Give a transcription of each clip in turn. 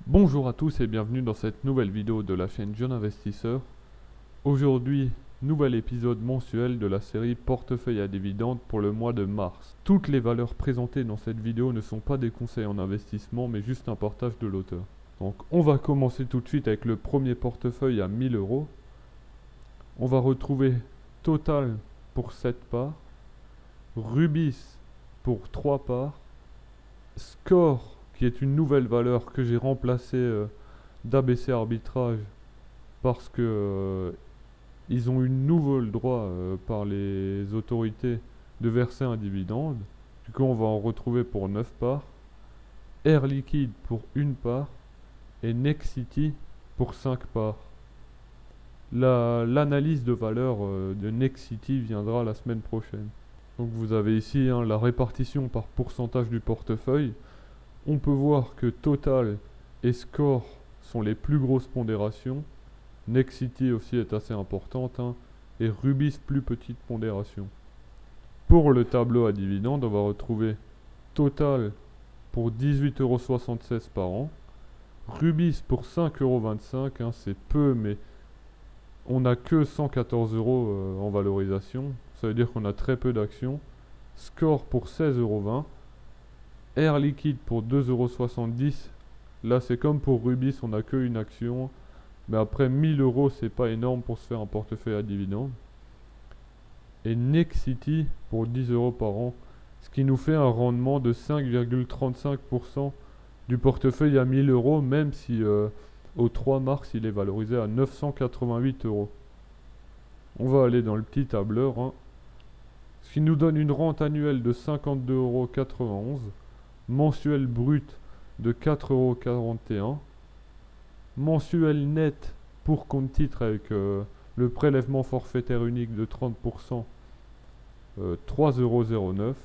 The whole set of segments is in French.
Bonjour à tous et bienvenue dans cette nouvelle vidéo de la chaîne Jeune Investisseur. Aujourd'hui, nouvel épisode mensuel de la série Portefeuille à dividendes pour le mois de mars. Toutes les valeurs présentées dans cette vidéo ne sont pas des conseils en investissement mais juste un partage de l'auteur. Donc on va commencer tout de suite avec le premier portefeuille à 1000 euros. On va retrouver Total pour 7 parts, Rubis pour 3 parts, Score qui est une nouvelle valeur que j'ai remplacée d'ABC Arbitrage parce que ils ont eu nouveau le droit par les autorités de verser un dividende. Du coup, on va en retrouver pour 9 parts, Air Liquide pour 1 part et Nexity pour 5 parts. L'analyse de valeur de Nexity viendra la semaine prochaine. Donc vous avez ici la répartition par pourcentage du portefeuille. On peut voir que Total et Score sont les plus grosses pondérations. Nexity aussi est assez importante, et Rubis plus petite pondération. Pour le tableau à dividendes, on va retrouver Total pour 18,76 € par an, Rubis pour 5,25 €, c'est peu mais on n'a que 114 € en valorisation, ça veut dire qu'on a très peu d'actions. Score pour 16,20 €, Air Liquide pour 2,70 €. Là c'est comme pour Rubis, on n'a qu'une action. Mais après 1000 € c'est pas énorme pour se faire un portefeuille à dividendes. Et Nexity pour 10 € par an. Ce qui nous fait un rendement de 5,35% du portefeuille à 1000 €, même si au 3 mars il est valorisé à 988 €. On va aller dans le petit tableur. Ce qui nous donne une rente annuelle de 52,91 €, mensuel brut de 4,41 €. Mensuel net pour compte titre avec le prélèvement forfaitaire unique de 30%, 3,09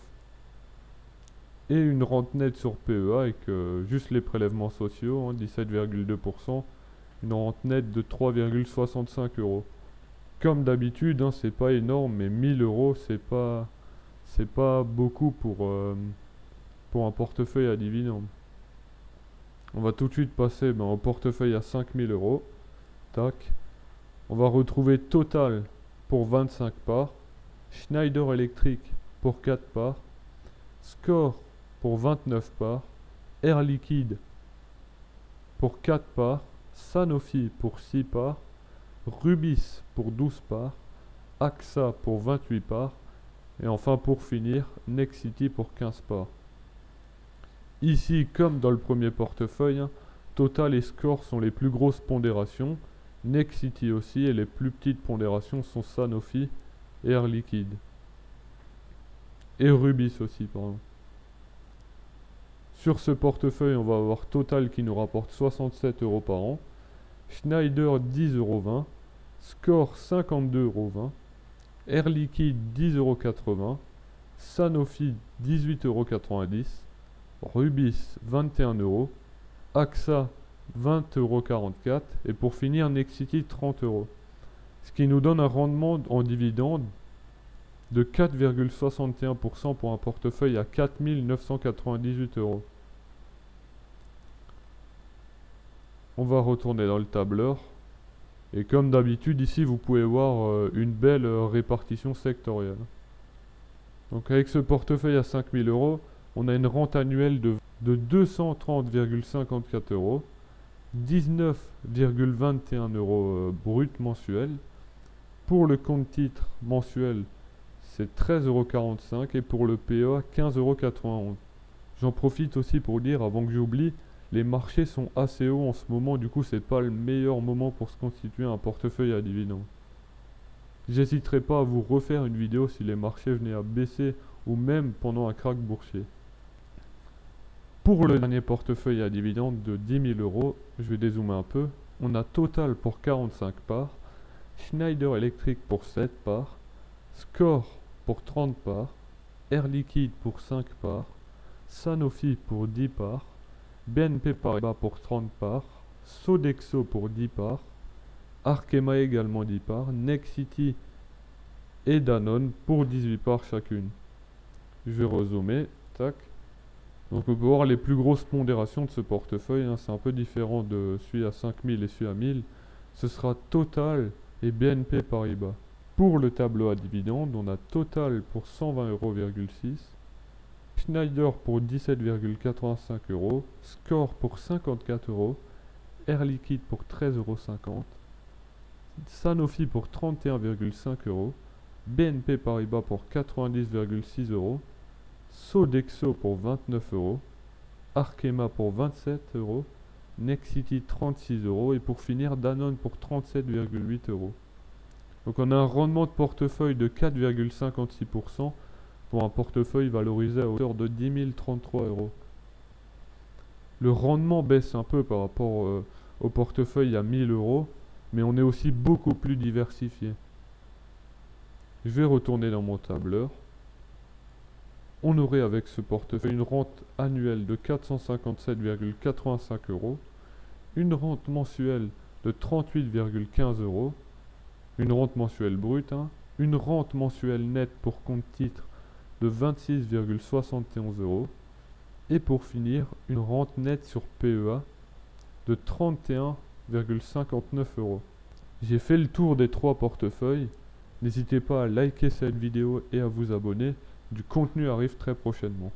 €. Et une rente nette sur PEA avec juste les prélèvements sociaux, 17,2%, une rente nette de 3,65 €. Comme d'habitude, c'est pas énorme, mais 1000 € c'est pas beaucoup pour un portefeuille à dividendes. On va tout de suite passer au portefeuille à 5000 €. Tac. On va retrouver Total pour 25 parts, Schneider Electric pour 4 parts, Score pour 29 parts, Air Liquide pour 4 parts, Sanofi pour 6 parts, Rubis pour 12 parts, AXA pour 28 parts, et enfin pour finir, Nexity pour 15 parts. Ici, comme dans le premier portefeuille, Total et Score sont les plus grosses pondérations, Nexity aussi, et les plus petites pondérations sont Sanofi et Air Liquide. Et Rubis aussi, pardon. Sur ce portefeuille, on va avoir Total qui nous rapporte 67 € par an, Schneider 10,20 €, Score 52,20 €, Air Liquide 10,80 €, Sanofi 18,90 €, Rubis 21 €, AXA 20,44 € et pour finir Nexity 30 €. Ce qui nous donne un rendement en dividende de 4,61% pour un portefeuille à 4 998 €. On va retourner dans le tableur. Et comme d'habitude, ici, vous pouvez voir une belle répartition sectorielle. Donc avec ce portefeuille à 5000 €, on a une rente annuelle de 230,54 €, 19,21 € brut mensuel. Pour le compte titre mensuel, c'est 13,45 € et pour le PEA, 15,91 €. J'en profite aussi pour dire, avant que j'oublie, les marchés sont assez hauts en ce moment, du coup c'est pas le meilleur moment pour se constituer un portefeuille à dividendes. J'hésiterai pas à vous refaire une vidéo si les marchés venaient à baisser ou même pendant un krach boursier. Pour le dernier portefeuille à dividendes de 10 000 €, je vais dézoomer un peu, on a Total pour 45 parts, Schneider Electric pour 7 parts, Score pour 30 parts, Air Liquide pour 5 parts, Sanofi pour 10 parts, BNP Paribas pour 30 parts, Sodexo pour 10 parts, Arkema également 10 parts, Nexity et Danone pour 18 parts chacune. Je vais rezoomer, tac. Donc on peut voir les plus grosses pondérations de ce portefeuille, hein. C'est un peu différent de celui à 5000 et celui à 1000. Ce sera Total et BNP Paribas. Pour le tableau à dividendes, on a Total pour 120,6 €, Schneider pour 17,85 €, Score pour 54 €, Air Liquide pour 13,50 €, Sanofi pour 31,5 €, BNP Paribas pour 90,6 €, Sodexo pour 29 €, Arkema pour 27 €, Nexity 36 € et pour finir Danone pour 37,8 €. Donc on a un rendement de portefeuille de 4,56% pour un portefeuille valorisé à hauteur de 10 033 €. Le rendement baisse un peu par rapport au portefeuille à 1000 €, mais on est aussi beaucoup plus diversifié. Je vais retourner dans mon tableur. On aurait avec ce portefeuille une rente annuelle de 457,85 €, une rente mensuelle de 38,15 €, une rente mensuelle brute, hein, une rente mensuelle nette pour compte titre de 26,71 €, et pour finir, une rente nette sur PEA de 31,59 €. J'ai fait le tour des 3 portefeuilles. N'hésitez pas à liker cette vidéo et à vous abonner. Du contenu arrive très prochainement.